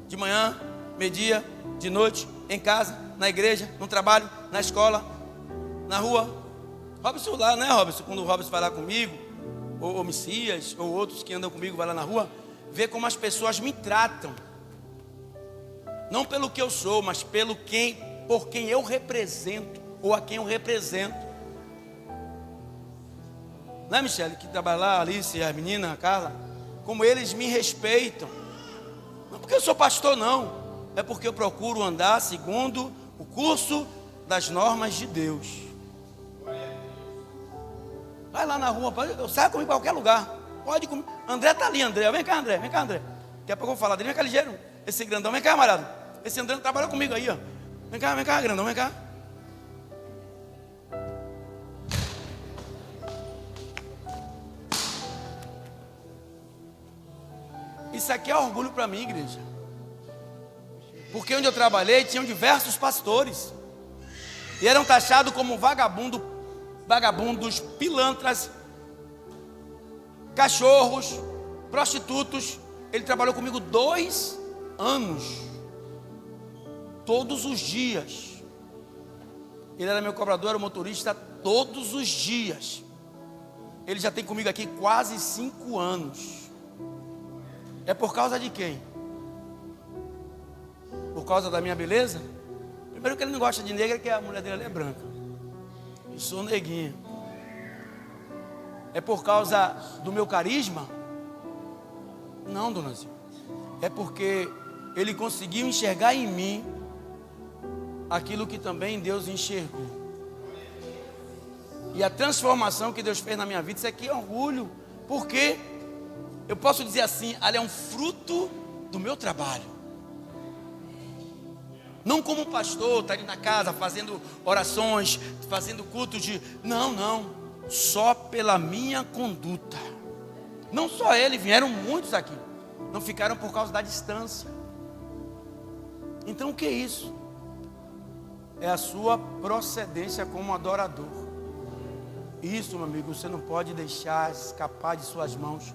de manhã, meio-dia, de noite, em casa, na igreja, no trabalho, na escola, na rua. Robson lá, né, Robson? Quando o Robson vai lá comigo, ou Messias, ou outros que andam comigo, vai lá na rua, vê como as pessoas me tratam. Não pelo que eu sou, mas por quem eu represento, ou a quem eu represento. Não é, Michele, que trabalha lá, a Alice, a menina, a Carla? Como eles me respeitam. Não porque eu sou pastor, não. É porque eu procuro andar segundo o curso das normas de Deus. Vai lá na rua, sai comigo em qualquer lugar. Pode comer. André está ali, André. Vem cá, André. Daqui a pouco eu vou falar dele. Vem cá, ligeiro. Esse grandão, vem cá, camarada. Esse André trabalhou comigo aí, ó. Vem cá, grandão, vem cá. Isso aqui é orgulho para mim, igreja. Porque onde eu trabalhei, tinham diversos pastores. E eram taxados como vagabundos, pilantras, cachorros, prostitutos. Ele trabalhou comigo 2 anos. Todos os dias. Ele era meu cobrador, era motorista todos os dias. Ele já tem comigo aqui quase 5 anos. É por causa de quem? Por causa da minha beleza? Primeiro que ele não gosta de negra, que a mulher dele é branca. Eu sou neguinho. É por causa do meu carisma? Não, dona Zilma. É porque ele conseguiu enxergar em mim aquilo que também Deus enxergou. E a transformação que Deus fez na minha vida, isso aqui é orgulho. Porque eu posso dizer assim, ela é um fruto do meu trabalho. Não como pastor, está ali na casa fazendo orações, fazendo cultos de... Não. Só pela minha conduta. Não só ele, vieram muitos aqui. Não ficaram por causa da distância. Então o que é isso? É a sua procedência como adorador. Isso, meu amigo, você não pode deixar escapar de suas mãos.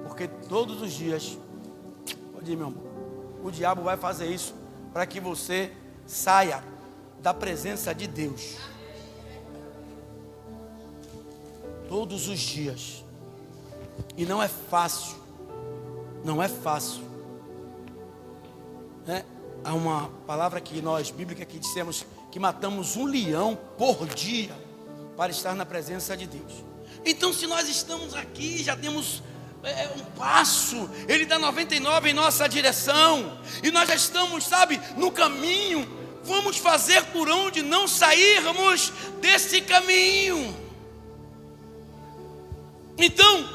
Porque todos os dias, pode ir, meu amor, o diabo vai fazer isso para que você saia da presença de Deus. Todos os dias. E não é fácil. Não é fácil. Há uma palavra que nós, bíblica, que dissemos que matamos um leão por dia para estar na presença de Deus. Então, se nós estamos aqui, já temos um passo, Ele dá 99 em nossa direção, e nós já estamos, no caminho. Vamos fazer por onde não sairmos desse caminho. Então,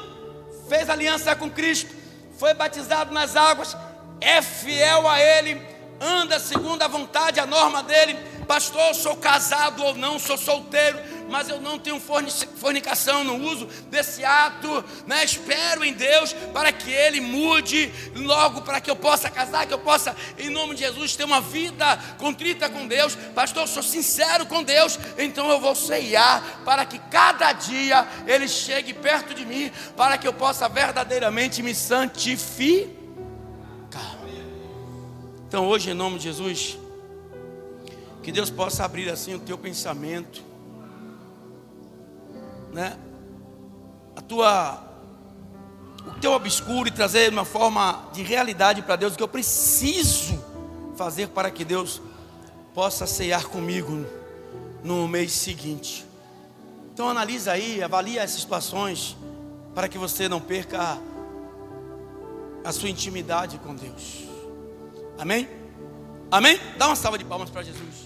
fez aliança com Cristo, foi batizado nas águas, é fiel a Ele, anda segundo a vontade, a norma dele. Pastor, sou casado ou não, sou solteiro, mas eu não tenho fornicação, não uso desse ato, né? Espero em Deus para que Ele mude logo, para que eu possa casar, que eu possa, em nome de Jesus, ter uma vida contrita com Deus. Pastor, eu sou sincero com Deus, então eu vou ceiar para que cada dia Ele chegue perto de mim, para que eu possa verdadeiramente me santificar. Então hoje, em nome de Jesus, que Deus possa abrir assim o teu pensamento, né? O teu obscuro, e trazer uma forma de realidade para Deus, o que eu preciso fazer para que Deus possa ceiar comigo no mês seguinte. Então analisa aí, avalia essas situações, para que você não perca a sua intimidade com Deus. Amém? Amém? Dá uma salva de palmas para Jesus.